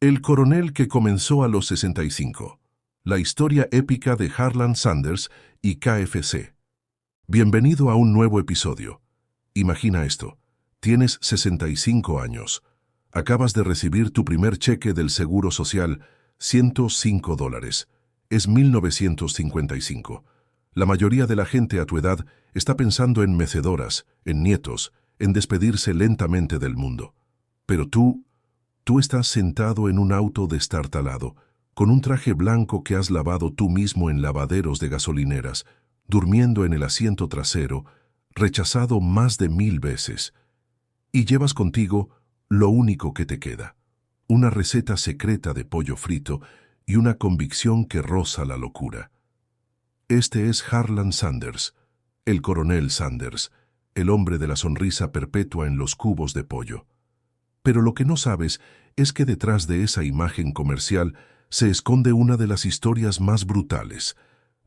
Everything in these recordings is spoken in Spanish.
El coronel que comenzó a los 65. La historia épica de Harlan Sanders y KFC. Bienvenido a un nuevo episodio. Imagina esto. Tienes 65 años. Acabas de recibir tu primer cheque del Seguro Social, $105. Es 1955. La mayoría de la gente a tu edad está pensando en mecedoras, en nietos, en despedirse lentamente del mundo. Pero tú estás sentado en un auto destartalado, con un traje blanco que has lavado tú mismo en lavaderos de gasolineras, durmiendo en el asiento trasero, rechazado más de 1000 veces. Y llevas contigo lo único que te queda, una receta secreta de pollo frito y una convicción que roza la locura. Este es Harlan Sanders, el coronel Sanders, el hombre de la sonrisa perpetua en los cubos de pollo. Pero lo que no sabes es que detrás de esa imagen comercial se esconde una de las historias más brutales,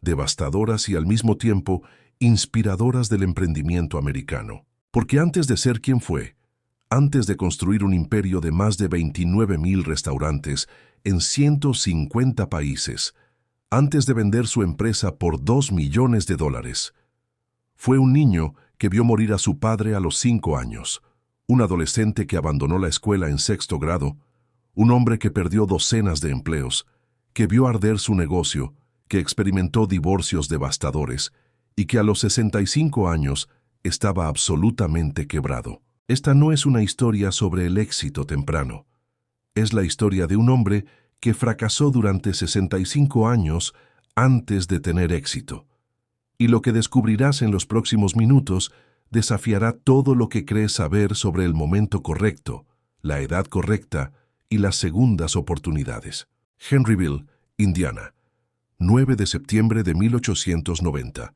devastadoras y al mismo tiempo inspiradoras del emprendimiento americano. Porque antes de ser quien fue, antes de construir un imperio de más de 29,000 restaurantes en 150 países, antes de vender su empresa por $2 millones, fue un niño que vio morir a su padre a los 5 años, un adolescente que abandonó la escuela en 6º grado, un hombre que perdió docenas de empleos, que vio arder su negocio, que experimentó divorcios devastadores y que a los 65 años estaba absolutamente quebrado. Esta no es una historia sobre el éxito temprano. Es la historia de un hombre que fracasó durante 65 años antes de tener éxito. Y lo que descubrirás en los próximos minutos desafiará todo lo que crees saber sobre el momento correcto, la edad correcta y las segundas oportunidades. Henryville, Indiana, 9 de septiembre de 1890.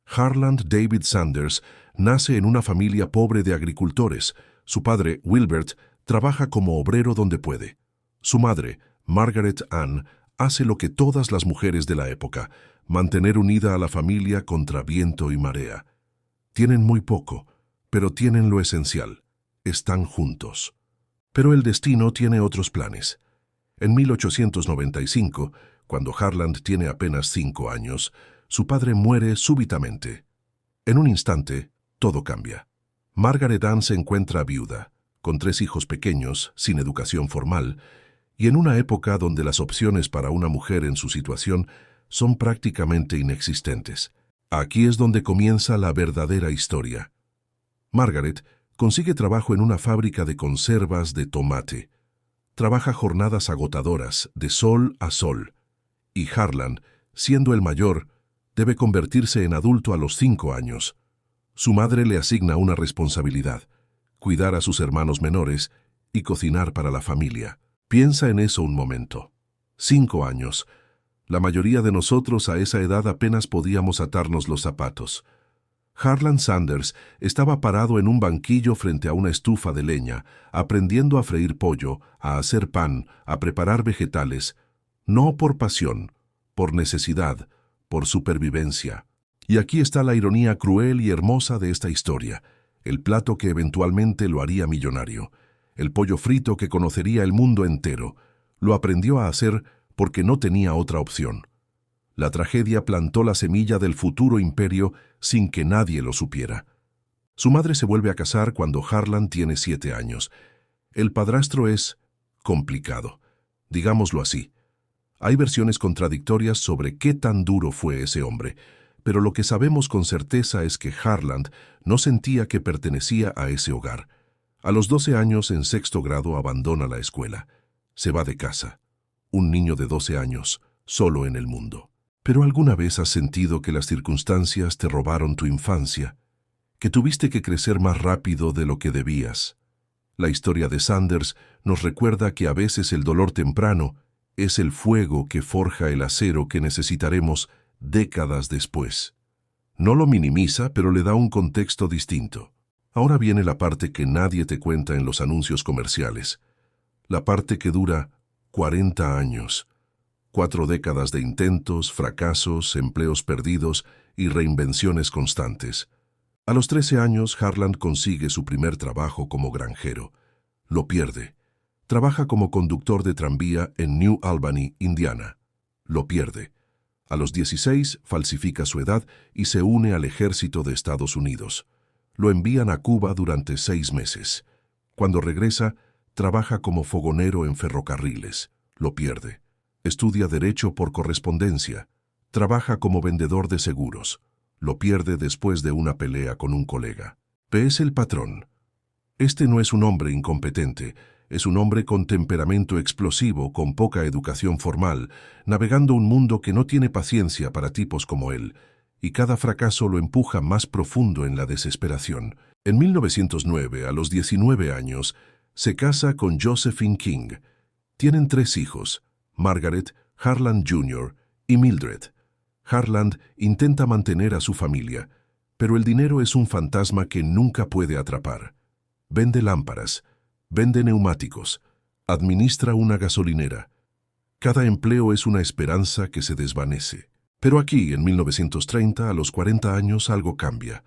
Harlan David Sanders nace en una familia pobre de agricultores. Su padre, Wilbert, trabaja como obrero donde puede. Su madre, Margaret Ann, hace lo que todas las mujeres de la época, mantener unida a la familia contra viento y marea. Tienen muy poco, pero tienen lo esencial. Están juntos. Pero el destino tiene otros planes. En 1895, cuando Harlan tiene apenas 5 años, su padre muere súbitamente. En un instante, todo cambia. Margaret Ann se encuentra viuda, con 3 hijos pequeños, sin educación formal, y en una época donde las opciones para una mujer en su situación son prácticamente inexistentes. Aquí es donde comienza la verdadera historia. Margaret consigue trabajo en una fábrica de conservas de tomate. Trabaja jornadas agotadoras, de sol a sol. Y Harlan, siendo el mayor, debe convertirse en adulto a los 5 años. Su madre le asigna una responsabilidad: cuidar a sus hermanos menores y cocinar para la familia. Piensa en eso un momento. 5 años. La mayoría de nosotros a esa edad apenas podíamos atarnos los zapatos. Harlan Sanders estaba parado en un banquillo frente a una estufa de leña, aprendiendo a freír pollo, a hacer pan, a preparar vegetales, no por pasión, por necesidad, por supervivencia. Y aquí está la ironía cruel y hermosa de esta historia, el plato que eventualmente lo haría millonario, el pollo frito que conocería el mundo entero. Lo aprendió a hacer porque no tenía otra opción. La tragedia plantó la semilla del futuro imperio sin que nadie lo supiera. Su madre se vuelve a casar cuando Harlan tiene 7 años. El padrastro es complicado, digámoslo así. Hay versiones contradictorias sobre qué tan duro fue ese hombre, pero lo que sabemos con certeza es que Harlan no sentía que pertenecía a ese hogar. A los 12 años, en 6º grado, abandona la escuela. Se va de casa. Un niño de 12 años, solo en el mundo. ¿Pero alguna vez has sentido que las circunstancias te robaron tu infancia? ¿Que tuviste que crecer más rápido de lo que debías? La historia de Sanders nos recuerda que a veces el dolor temprano es el fuego que forja el acero que necesitaremos décadas después. No lo minimiza, pero le da un contexto distinto. Ahora viene la parte que nadie te cuenta en los anuncios comerciales. La parte que dura 40 años. 4 décadas de intentos, fracasos, empleos perdidos y reinvenciones constantes. A los 13 años, Harlan consigue su primer trabajo como granjero. Lo pierde. Trabaja como conductor de tranvía en New Albany, Indiana. Lo pierde. A los 16 falsifica su edad y se une al ejército de Estados Unidos. Lo envían a Cuba durante 6 meses. Cuando regresa, trabaja como fogonero en ferrocarriles. Lo pierde. Estudia Derecho por correspondencia. Trabaja como vendedor de seguros. Lo pierde después de una pelea con un colega. ¿Ves el patrón? Este no es un hombre incompetente. Es un hombre con temperamento explosivo, con poca educación formal, navegando un mundo que no tiene paciencia para tipos como él, y cada fracaso lo empuja más profundo en la desesperación. En 1909, a los 19 años, se casa con Josephine King. Tienen 3 hijos, Margaret, Harlan Jr. y Mildred. Harlan intenta mantener a su familia, pero el dinero es un fantasma que nunca puede atrapar. Vende lámparas, vende neumáticos, administra una gasolinera. Cada empleo es una esperanza que se desvanece. Pero aquí, en 1930, a los 40 años, algo cambia.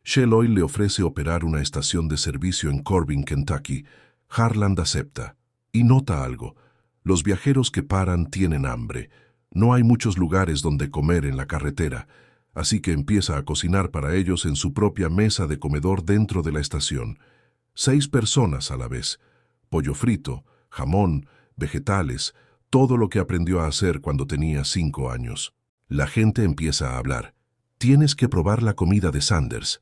Shell Oil le ofrece operar una estación de servicio en Corbin, Kentucky. Harlan acepta. Y nota algo. Los viajeros que paran tienen hambre. No hay muchos lugares donde comer en la carretera, así que empieza a cocinar para ellos en su propia mesa de comedor dentro de la estación. 6 personas a la vez. Pollo frito, jamón, vegetales, todo lo que aprendió a hacer cuando tenía 5 años. La gente empieza a hablar. Tienes que probar la comida de Sanders.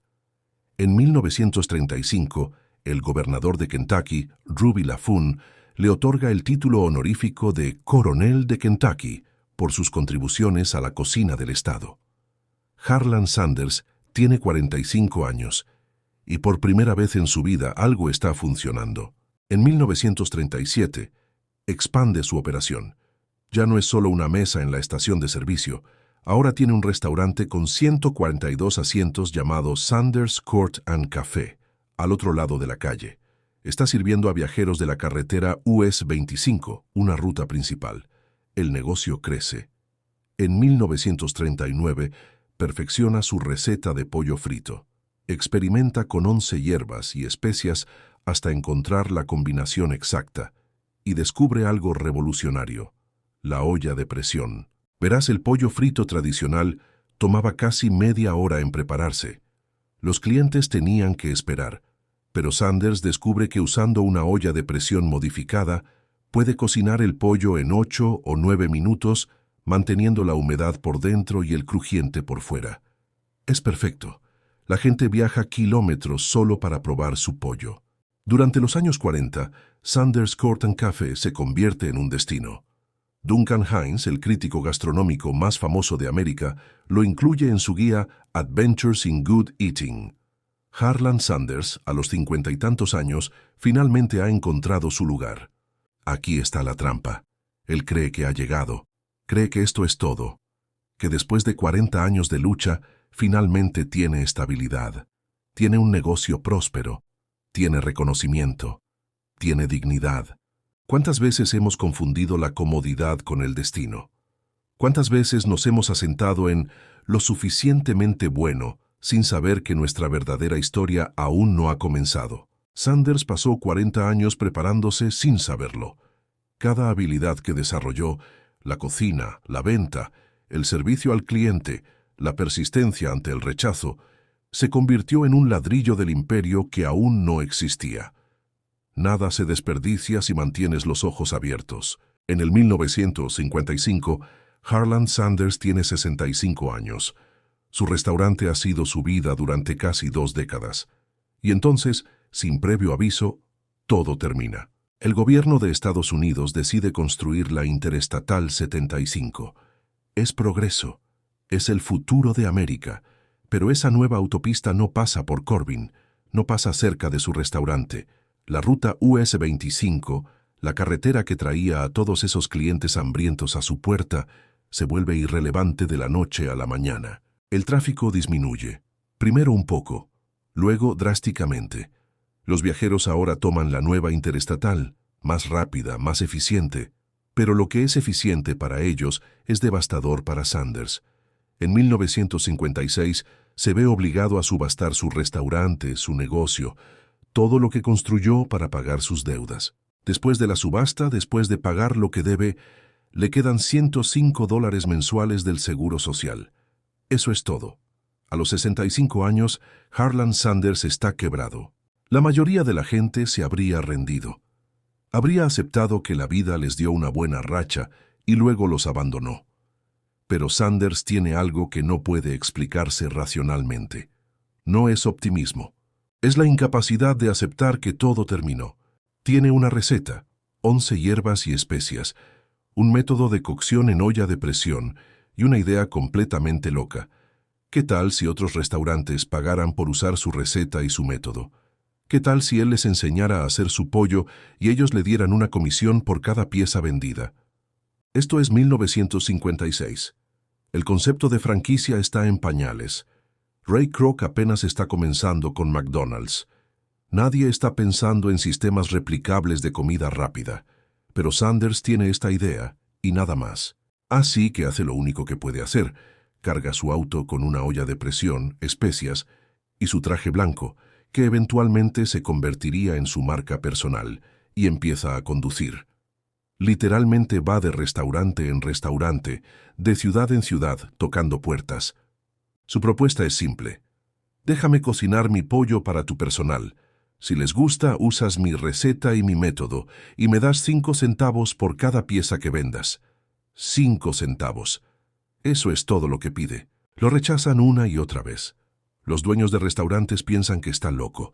En 1935, el gobernador de Kentucky, Ruby Laffoon, le otorga el título honorífico de Coronel de Kentucky por sus contribuciones a la cocina del estado. Harlan Sanders tiene 45 años y por primera vez en su vida algo está funcionando. En 1937, expande su operación. Ya no es solo una mesa en la estación de servicio, ahora tiene un restaurante con 142 asientos llamado Sanders Court and Café, al otro lado de la calle. Está sirviendo a viajeros de la carretera US 25, una ruta principal. El negocio crece. En 1939, perfecciona su receta de pollo frito. Experimenta con 11 hierbas y especias hasta encontrar la combinación exacta y descubre algo revolucionario, la olla de presión. Verás, el pollo frito tradicional tomaba casi media hora en prepararse. Los clientes tenían que esperar, pero Sanders descubre que usando una olla de presión modificada puede cocinar el pollo en 8 o 9 minutos, manteniendo la humedad por dentro y el crujiente por fuera. Es perfecto. La gente viaja kilómetros solo para probar su pollo. Durante los años 40, Sanders Court and Café se convierte en un destino. Duncan Hines, el crítico gastronómico más famoso de América, lo incluye en su guía Adventures in Good Eating. Harlan Sanders, a los 50 y tantos años, finalmente ha encontrado su lugar. Aquí está la trampa. Él cree que ha llegado, cree que esto es todo, que después de 40 años de lucha, finalmente tiene estabilidad, tiene un negocio próspero, tiene reconocimiento, tiene dignidad. ¿Cuántas veces hemos confundido la comodidad con el destino? ¿Cuántas veces nos hemos asentado en lo suficientemente bueno sin saber que nuestra verdadera historia aún no ha comenzado? Sanders pasó 40 años preparándose sin saberlo. Cada habilidad que desarrolló, la cocina, la venta, el servicio al cliente, la persistencia ante el rechazo, se convirtió en un ladrillo del imperio que aún no existía. Nada se desperdicia si mantienes los ojos abiertos. En el 1955, Harlan Sanders tiene 65 años. Su restaurante ha sido su vida durante casi 2 décadas. Y entonces, sin previo aviso, todo termina. El gobierno de Estados Unidos decide construir la Interestatal 75. Es progreso. Es el futuro de América. Pero esa nueva autopista no pasa por Corbin, no pasa cerca de su restaurante. La ruta US 25, la carretera que traía a todos esos clientes hambrientos a su puerta, se vuelve irrelevante de la noche a la mañana. El tráfico disminuye, primero un poco, luego drásticamente. Los viajeros ahora toman la nueva interestatal, más rápida, más eficiente, pero lo que es eficiente para ellos es devastador para Sanders. En 1956 se ve obligado a subastar su restaurante, su negocio, todo lo que construyó para pagar sus deudas. Después de la subasta, después de pagar lo que debe, le quedan $105 mensuales del Seguro Social. Eso es todo. A los 65 años, Harlan Sanders está quebrado. La mayoría de la gente se habría rendido. Habría aceptado que la vida les dio una buena racha y luego los abandonó. Pero Sanders tiene algo que no puede explicarse racionalmente. No es optimismo. Es la incapacidad de aceptar que todo terminó. Tiene una receta, 11 hierbas y especias, un método de cocción en olla de presión y una idea completamente loca. ¿Qué tal si otros restaurantes pagaran por usar su receta y su método? ¿Qué tal si él les enseñara a hacer su pollo y ellos le dieran una comisión por cada pieza vendida? Esto es 1956. El concepto de franquicia está en pañales. Ray Kroc apenas está comenzando con McDonald's. Nadie está pensando en sistemas replicables de comida rápida, pero Sanders tiene esta idea y nada más. Así que hace lo único que puede hacer. Carga su auto con una olla de presión, especias y su traje blanco, que eventualmente se convertiría en su marca personal, y empieza a conducir. Literalmente va de restaurante en restaurante, de ciudad en ciudad, tocando puertas. Su propuesta es simple. Déjame cocinar mi pollo para tu personal. Si les gusta, usas mi receta y mi método, y me das 5 centavos por cada pieza que vendas. 5 centavos. Eso es todo lo que pide. Lo rechazan una y otra vez. Los dueños de restaurantes piensan que está loco.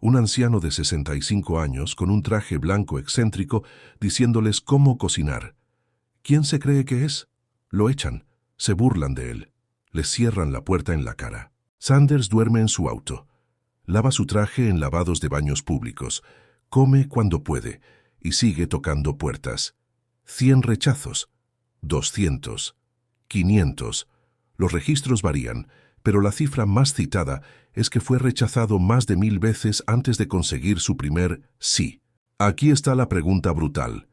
Un anciano de 65 años con un traje blanco excéntrico diciéndoles cómo cocinar. ¿Quién se cree que es? Lo echan. Se burlan de él. Les cierran la puerta en la cara. Sanders duerme en su auto. Lava su traje en lavados de baños públicos. Come cuando puede. Y sigue tocando puertas. 100 rechazos. 200. 500. Los registros varían, pero la cifra más citada es que fue rechazado más de 1000 veces antes de conseguir su primer sí. Aquí está la pregunta brutal.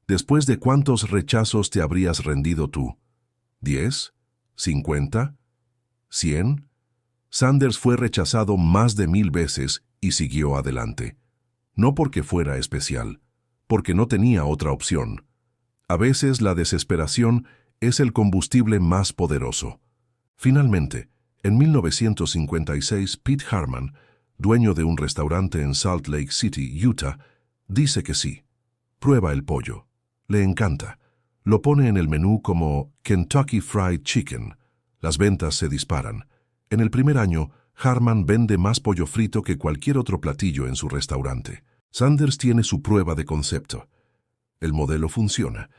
¿Después de cuántos rechazos te habrías rendido tú? ¿10? ¿50? ¿100? Sanders fue rechazado más de 1000 veces y siguió adelante. No porque fuera especial, porque no tenía otra opción. A veces la desesperación es el combustible más poderoso. Finalmente, en 1956, Pete Harman, dueño de un restaurante en Salt Lake City, Utah, dice que sí. Prueba el pollo. Le encanta. Lo pone en el menú como Kentucky Fried Chicken. Las ventas se disparan. En el primer año, Harman vende más pollo frito que cualquier otro platillo en su restaurante. Sanders tiene su prueba de concepto. El modelo funciona.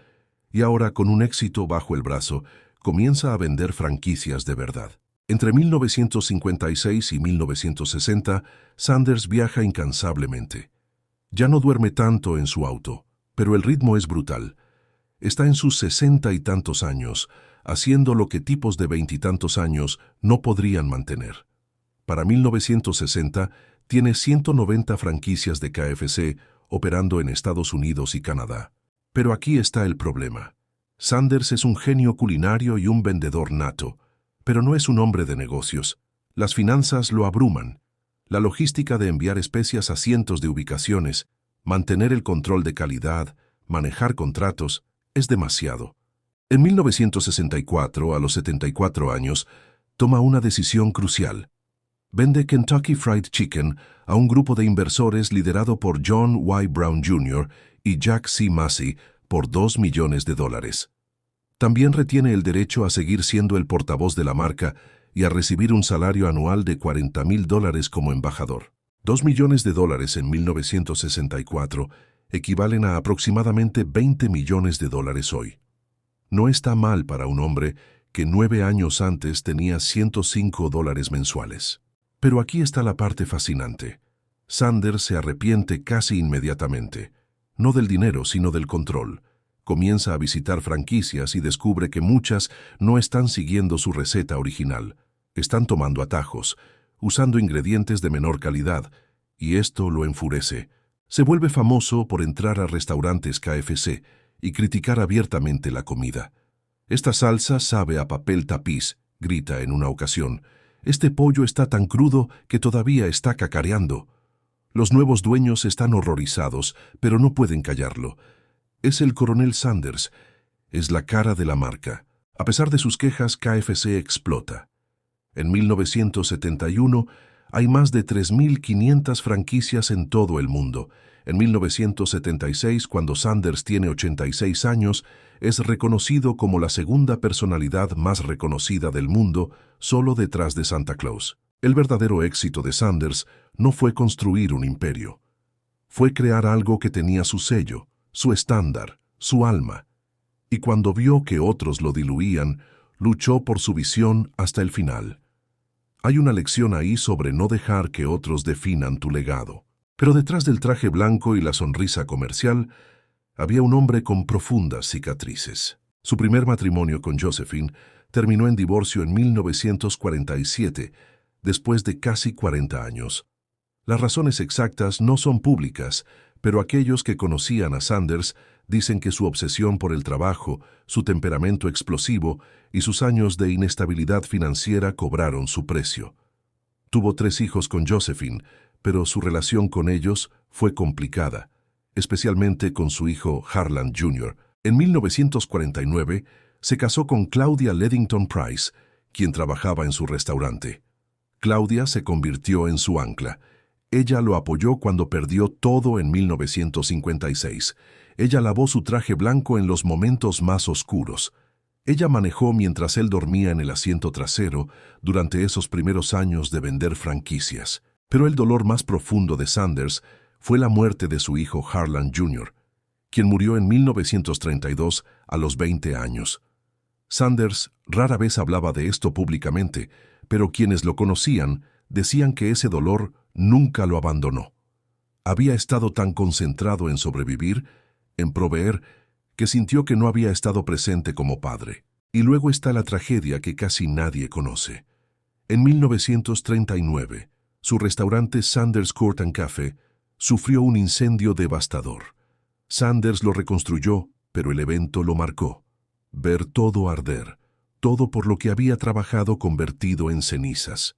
Y ahora, con un éxito bajo el brazo, comienza a vender franquicias de verdad. Entre 1956 y 1960, Sanders viaja incansablemente. Ya no duerme tanto en su auto, pero el ritmo es brutal. Está en sus 60 y tantos años, haciendo lo que tipos de 20 y tantos años no podrían mantener. Para 1960, tiene 190 franquicias de KFC operando en Estados Unidos y Canadá. Pero aquí está el problema. Sanders es un genio culinario y un vendedor nato, pero no es un hombre de negocios. Las finanzas lo abruman. La logística de enviar especias a cientos de ubicaciones, mantener el control de calidad, manejar contratos, es demasiado. En 1964, a los 74 años, toma una decisión crucial. Vende Kentucky Fried Chicken a un grupo de inversores liderado por John Y. Brown Jr. y Jack C. Massey por $2 millones. También retiene el derecho a seguir siendo el portavoz de la marca y a recibir un salario anual de $40,000 como embajador. $2 millones en 1964 equivalen a aproximadamente $20 millones hoy. No está mal para un hombre que 9 años antes tenía $105 mensuales. Pero aquí está la parte fascinante. Sanders se arrepiente casi inmediatamente. No del dinero, sino del control. Comienza a visitar franquicias y descubre que muchas no están siguiendo su receta original. Están tomando atajos, usando ingredientes de menor calidad, y esto lo enfurece. Se vuelve famoso por entrar a restaurantes KFC y criticar abiertamente la comida. «Esta salsa sabe a papel tapiz», grita en una ocasión. «Este pollo está tan crudo que todavía está cacareando». Los nuevos dueños están horrorizados, pero no pueden callarlo. Es el coronel Sanders. Es la cara de la marca. A pesar de sus quejas, KFC explota. En 1971 hay más de 3.500 franquicias en todo el mundo. En 1976, cuando Sanders tiene 86 años, es reconocido como la segunda personalidad más reconocida del mundo, solo detrás de Santa Claus. El verdadero éxito de Sanders no fue construir un imperio. Fue crear algo que tenía su sello, su estándar, su alma. Y cuando vio que otros lo diluían, luchó por su visión hasta el final. Hay una lección ahí sobre no dejar que otros definan tu legado. Pero detrás del traje blanco y la sonrisa comercial, había un hombre con profundas cicatrices. Su primer matrimonio con Josephine terminó en divorcio en 1947, después de casi 40 años. Las razones exactas no son públicas, pero aquellos que conocían a Sanders dicen que su obsesión por el trabajo, su temperamento explosivo y sus años de inestabilidad financiera cobraron su precio. Tuvo 3 hijos con Josephine, pero su relación con ellos fue complicada, especialmente con su hijo Harlan Jr. En 1949 se casó con Claudia Leddington Price, quien trabajaba en su restaurante. Claudia se convirtió en su ancla. Ella lo apoyó cuando perdió todo en 1956. Ella lavó su traje blanco en los momentos más oscuros. Ella manejó mientras él dormía en el asiento trasero durante esos primeros años de vender franquicias. Pero el dolor más profundo de Sanders fue la muerte de su hijo Harlan Jr., quien murió en 1932 a los 20 años. Sanders rara vez hablaba de esto públicamente, pero quienes lo conocían decían que ese dolor nunca lo abandonó. Había estado tan concentrado en sobrevivir, en proveer, que sintió que no había estado presente como padre. Y luego está la tragedia que casi nadie conoce. En 1939, su restaurante Sanders Court and Cafe sufrió un incendio devastador. Sanders lo reconstruyó, pero el evento lo marcó. Ver todo arder, todo por lo que había trabajado convertido en cenizas.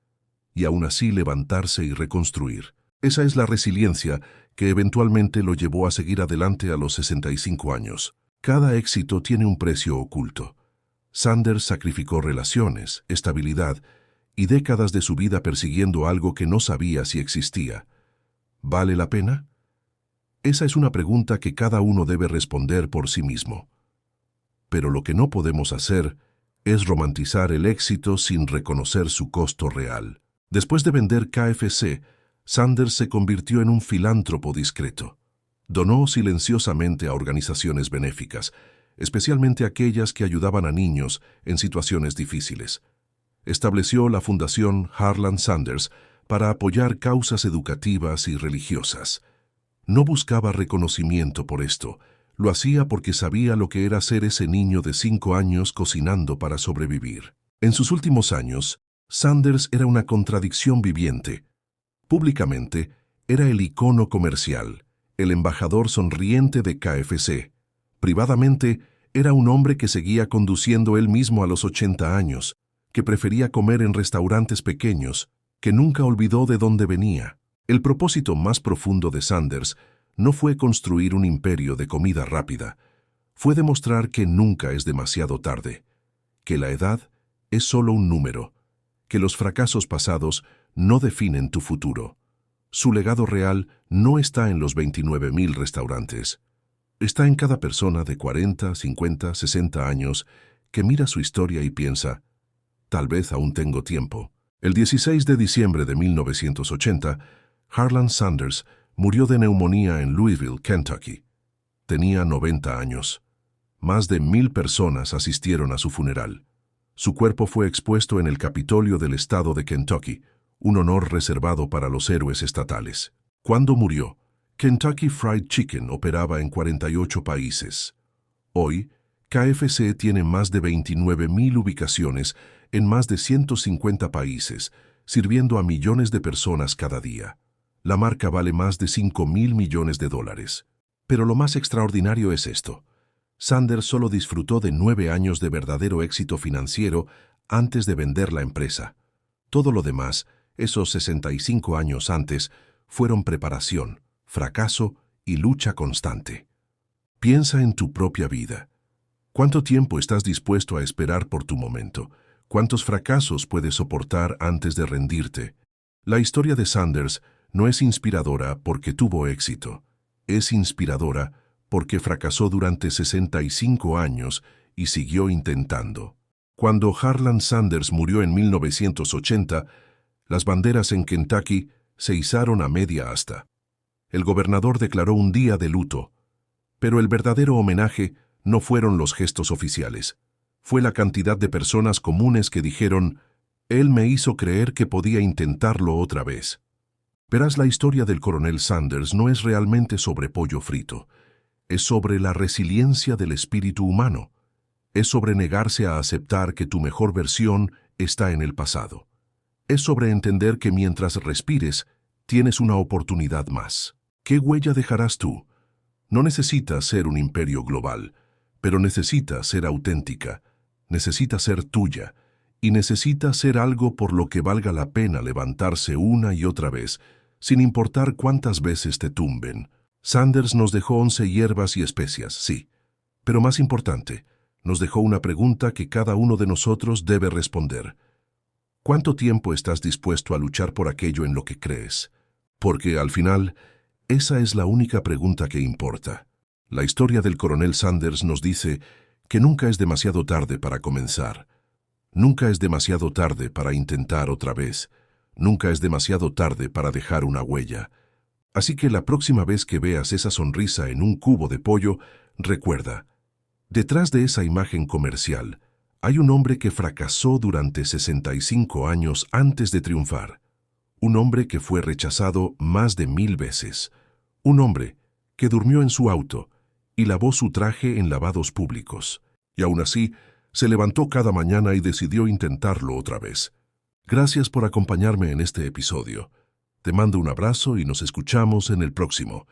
Y aún así levantarse y reconstruir. Esa es la resiliencia que eventualmente lo llevó a seguir adelante a los 65 años. Cada éxito tiene un precio oculto. Sanders sacrificó relaciones, estabilidad y décadas de su vida persiguiendo algo que no sabía si existía. ¿Vale la pena? Esa es una pregunta que cada uno debe responder por sí mismo. Pero lo que no podemos hacer es romantizar el éxito sin reconocer su costo real. Después de vender KFC, Sanders se convirtió en un filántropo discreto. Donó silenciosamente a organizaciones benéficas, especialmente aquellas que ayudaban a niños en situaciones difíciles. Estableció la Fundación Harlan Sanders para apoyar causas educativas y religiosas. No buscaba reconocimiento por esto, lo hacía porque sabía lo que era ser ese niño de 5 años cocinando para sobrevivir. En sus últimos años, Sanders era una contradicción viviente. Públicamente, era el icono comercial, el embajador sonriente de KFC. Privadamente, era un hombre que seguía conduciendo él mismo a los 80 años, que prefería comer en restaurantes pequeños, que nunca olvidó de dónde venía. El propósito más profundo de Sanders no fue construir un imperio de comida rápida, fue demostrar que nunca es demasiado tarde, que la edad es solo un número, que los fracasos pasados no definen tu futuro. Su legado real no está en los 29,000 restaurantes. Está en cada persona de 40, 50, 60 años que mira su historia y piensa, tal vez aún tengo tiempo. El 16 de diciembre de 1980, Harlan Sanders murió de neumonía en Louisville, Kentucky. Tenía 90 años. Más de 1,000 personas asistieron a su funeral. Su cuerpo fue expuesto en el Capitolio del estado de Kentucky, un honor reservado para los héroes estatales. Cuando murió, Kentucky Fried Chicken operaba en 48 países. Hoy, KFC tiene más de 29,000 ubicaciones en más de 150 países, sirviendo a millones de personas cada día. La marca vale más de 5,000 millones de dólares. Pero lo más extraordinario es esto. Sanders solo disfrutó de 9 años de verdadero éxito financiero antes de vender la empresa. Todo lo demás, esos 65 años antes, fueron preparación, fracaso y lucha constante. Piensa en tu propia vida. ¿Cuánto tiempo estás dispuesto a esperar por tu momento? ¿Cuántos fracasos puedes soportar antes de rendirte? La historia de Sanders no es inspiradora porque tuvo éxito. Es inspiradora porque fracasó durante 65 años y siguió intentando. Cuando Harlan Sanders murió en 1980, las banderas en Kentucky se izaron a media asta. El gobernador declaró un día de luto, pero el verdadero homenaje no fueron los gestos oficiales. Fue la cantidad de personas comunes que dijeron, «Él me hizo creer que podía intentarlo otra vez». Verás, la historia del coronel Sanders no es realmente sobre pollo frito. Es sobre la resiliencia del espíritu humano. Es sobre negarse a aceptar que tu mejor versión está en el pasado. Es sobre entender que mientras respires, tienes una oportunidad más. ¿Qué huella dejarás tú? No necesitas ser un imperio global, pero necesitas ser auténtica, necesitas ser tuya, y necesitas ser algo por lo que valga la pena levantarse una y otra vez, sin importar cuántas veces te tumben. Sanders nos dejó 11 hierbas y especias, sí, pero más importante, nos dejó una pregunta que cada uno de nosotros debe responder. ¿Cuánto tiempo estás dispuesto a luchar por aquello en lo que crees? Porque, al final, esa es la única pregunta que importa. La historia del coronel Sanders nos dice que nunca es demasiado tarde para comenzar. Nunca es demasiado tarde para intentar otra vez. Nunca es demasiado tarde para dejar una huella. Así que la próxima vez que veas esa sonrisa en un cubo de pollo, recuerda, detrás de esa imagen comercial, hay un hombre que fracasó durante 65 años antes de triunfar. Un hombre que fue rechazado más de 1000 veces. Un hombre que durmió en su auto y lavó su traje en lavados públicos. Y aún así, se levantó cada mañana y decidió intentarlo otra vez. Gracias por acompañarme en este episodio. Te mando un abrazo y nos escuchamos en el próximo.